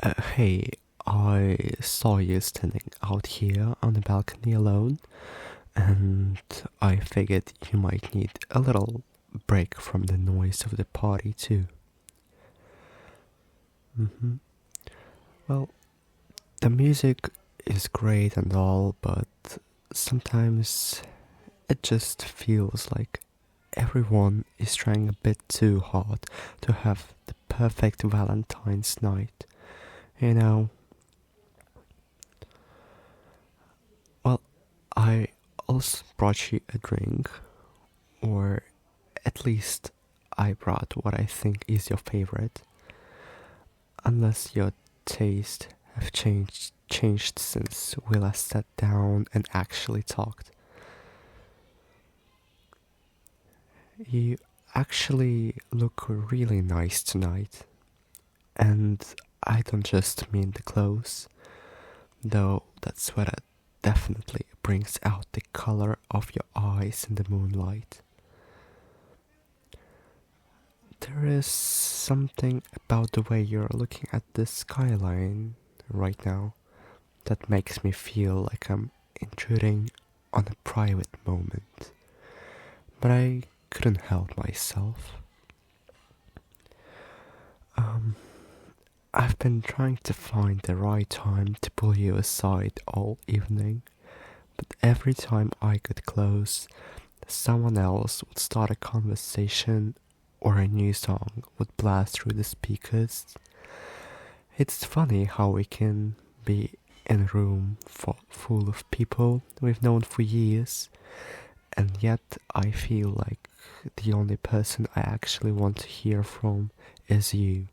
Hey, I saw you standing out here on the balcony alone, and I figured you might need a little break from the noise of the party, too. hmm Well, the music is great and all, but sometimes it just feels like everyone is trying a bit too hard to have the perfect Valentine's night. You know, well, I also brought you a drink, or at least I brought what I think is your favorite, unless your taste have changed since we last sat down and actually talked. You actually look really nice tonight, and I don't just mean the clothes, though that sweater definitely brings out the color of your eyes in the moonlight. There is something about the way you're looking at the skyline right now that makes me feel like I'm intruding on a private moment. But I couldn't help myself. Um, I've been trying to find the right time to pull you aside all evening, but every time I got close, someone else would start a conversation or a new song would blast through the speakers. It's funny how we can be in a room full of people we've known for years, and yet I feel like the only person I actually want to hear from is you.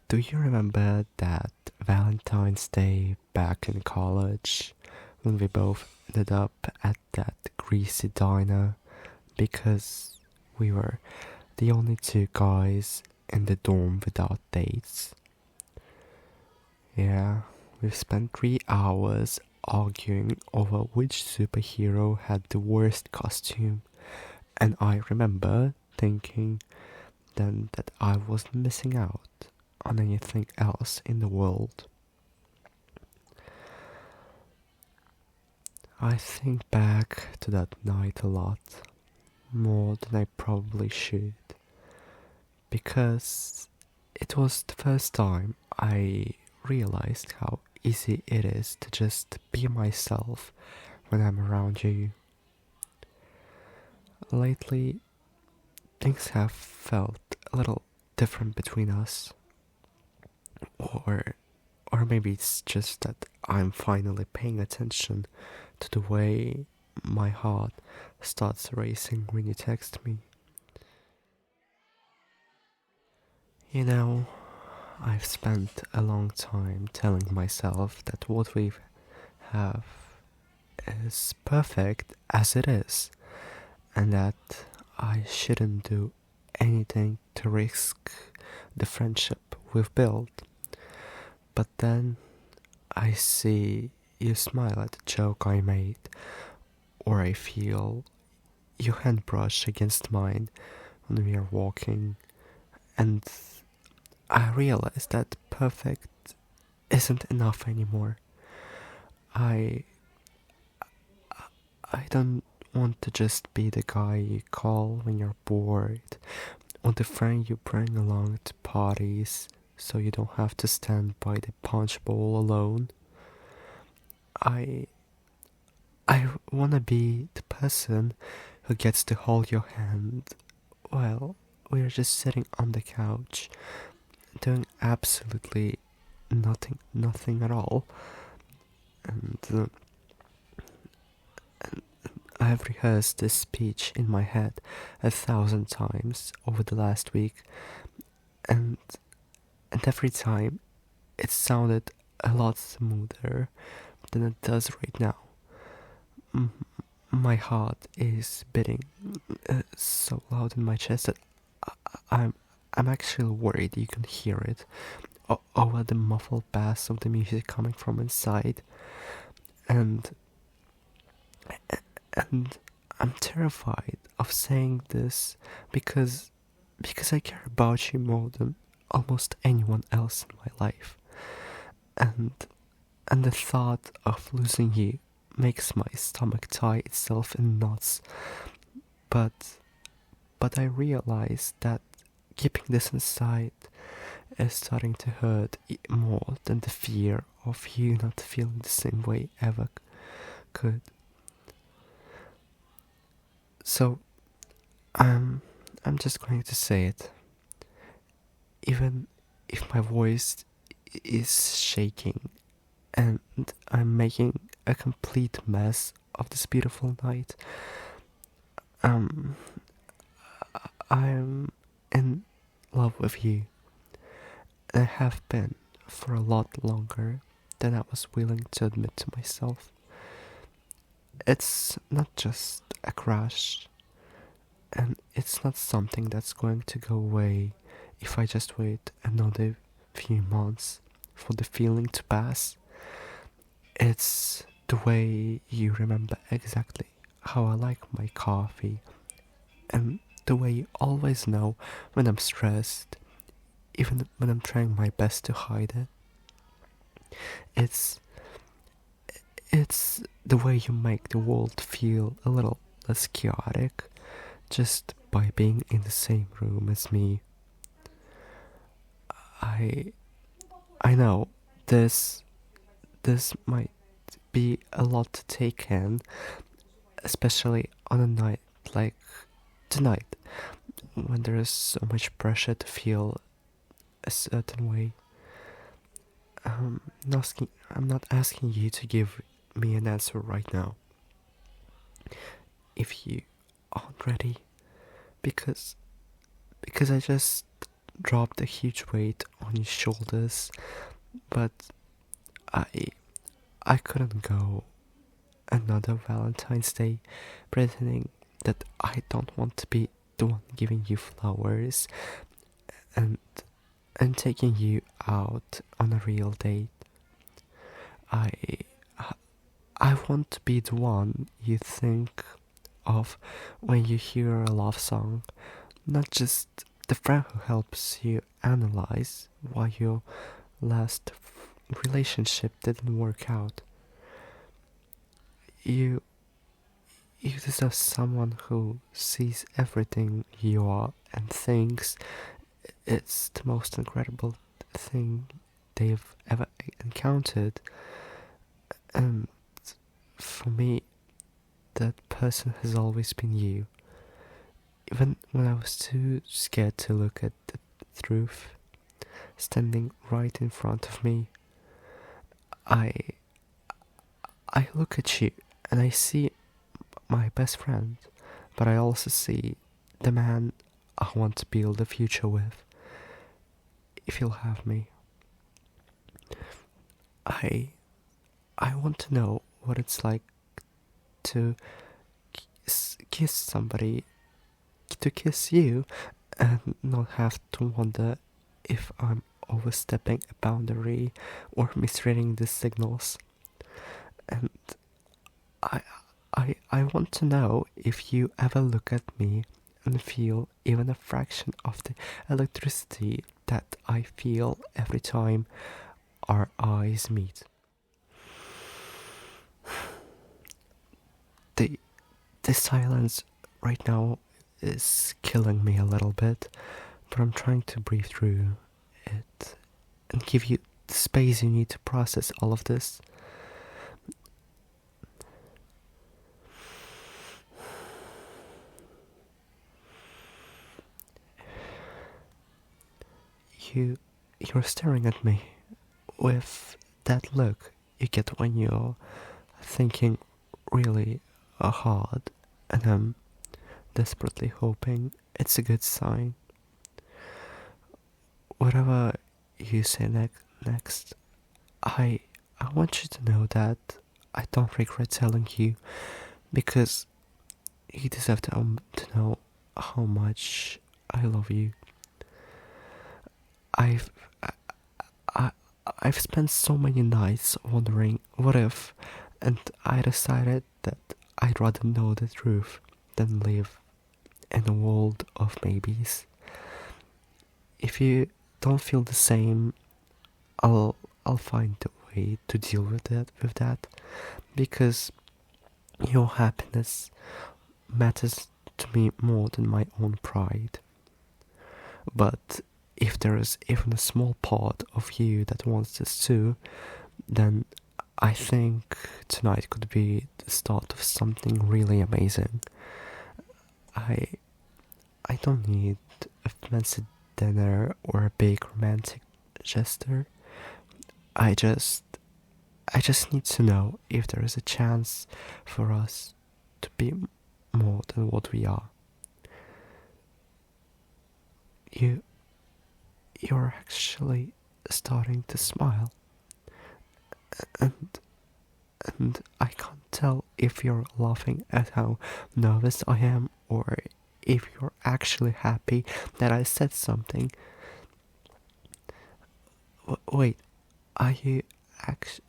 Do you remember that Valentine's Day back in college when we both ended up at that greasy diner because we were the only two guys in the dorm without dates? Yeah, we've spent 3 hours arguing over which superhero had the worst costume, and I remember thinking then that I wasn't missing out on anything else in the world. I think back to that night a lot, more than I probably should, because it was the first time I realized how easy it is to just be myself when I'm around you. Lately, things have felt a little different between us, or or maybe it's just that I'm finally paying attention to the way my heart starts racing when you text me. You know, I've spent a long time telling myself that what we have is perfect as it is, and that I shouldn't do anything to risk the friendship we've built. But then I see you smile at the joke I made, or I feel your hand brush against mine when we are walking, and I realize that perfect isn't enough anymore. I I don't want to just be the guy you call when you're bored, or the friend you bring along to parties so you don't have to stand by the punch bowl alone. I I wanna be the person who gets to hold your hand while we're just sitting on the couch doing absolutely nothing at all. And I've rehearsed this speech in my head 1,000 times over the last week, and every time it sounded a lot smoother than it does right now. M- my heart is beating so loud in my chest that I'm I'm actually worried you can hear it over the muffled bass of the music coming from inside, and and I'm terrified of saying this because I care about you more than almost anyone else in my life. And and the thought of losing you makes my stomach tie itself in knots. But I realize that keeping this inside is starting to hurt more than the fear of you not feeling the same way ever could. So I'm just going to say it. Even if my voice is shaking and I'm making a complete mess of this beautiful night, I'm in love with you. And I have been for a lot longer than I was willing to admit to myself. It's not just a crush, and it's not something that's going to go away if I just wait another few months for the feeling to pass. It's the way you remember exactly how I like my coffee, and the way you always know when I'm stressed, even when I'm trying my best to hide it. It's the way you make the world feel a little less chaotic just by being in the same room as me. I I know this might be a lot to take in, especially on a night like tonight when there is so much pressure to feel a certain way. I'm not asking you to give me an answer right now if you aren't ready, because I just dropped a huge weight on your shoulders, but I I couldn't go another Valentine's Day pretending that I don't want to be the one giving you flowers and taking you out on a real date. I I want to be the one you think of when you hear a love song, not just the friend who helps you analyze why your last relationship didn't work out. You deserve someone who sees everything you are and thinks it's the most incredible thing they've ever encountered. And for me, that person has always been you. Even when I was too scared to look at the truth standing right in front of me, I look at you and I see my best friend, but I also see the man I want to build a future with. If you'll have me, I want to know what it's like to kiss somebody, to kiss you, and not have to wonder if I'm overstepping a boundary or misreading the signals. And I want to know if you ever look at me and feel even a fraction of the electricity that I feel every time our eyes meet. The silence right now is killing me a little bit, but I'm trying to breathe through it and give you the space you need to process all of this. You're staring at me with that look you get when you're thinking really hard, and I'm desperately hoping it's a good sign. Whatever you say next, I want you to know that I don't regret telling you, because you deserve to know how much I love you. I've I, I've spent so many nights wondering what if, and I decided that I'd rather know the truth than live in a world of maybes. If you don't feel the same, I'll find a way to deal with that, because your happiness matters to me more than my own pride. But if there is even a small part of you that wants this too, then I think tonight could be the start of something really amazing. I I don't need a fancy dinner or a big romantic gesture. I just I just need to know if there is a chance for us to be more than what we are. You you're actually starting to smile, and I can't tell if you're laughing at how nervous I am or if you're actually happy that I said something. Wait, are you act-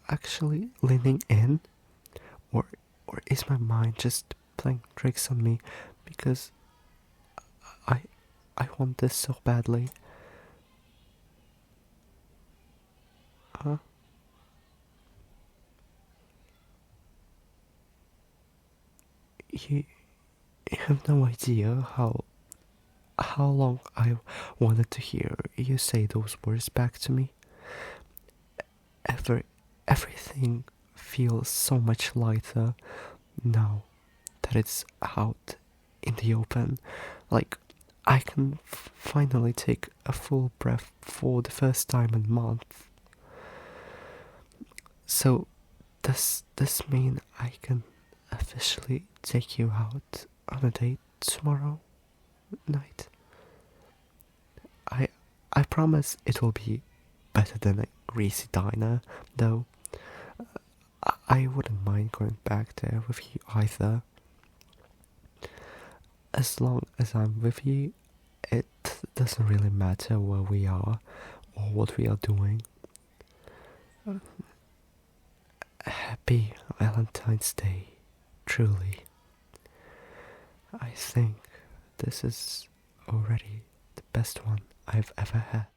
actually leaning in, or is my mind just playing tricks on me because I I want this so badly? Huh? You have no idea how long I wanted to hear you say those words back to me. Every Everything feels so much lighter now that it's out in the open. Like I can finally take a full breath for the first time in months. So does this mean I can officially take you out on a date tomorrow night? I I promise it will be better than a greasy diner, though. I wouldn't mind going back there with you either. As long as I'm with you, it doesn't really matter where we are or what we are doing. Happy Valentine's Day, truly. I think this is already the best one I've ever had.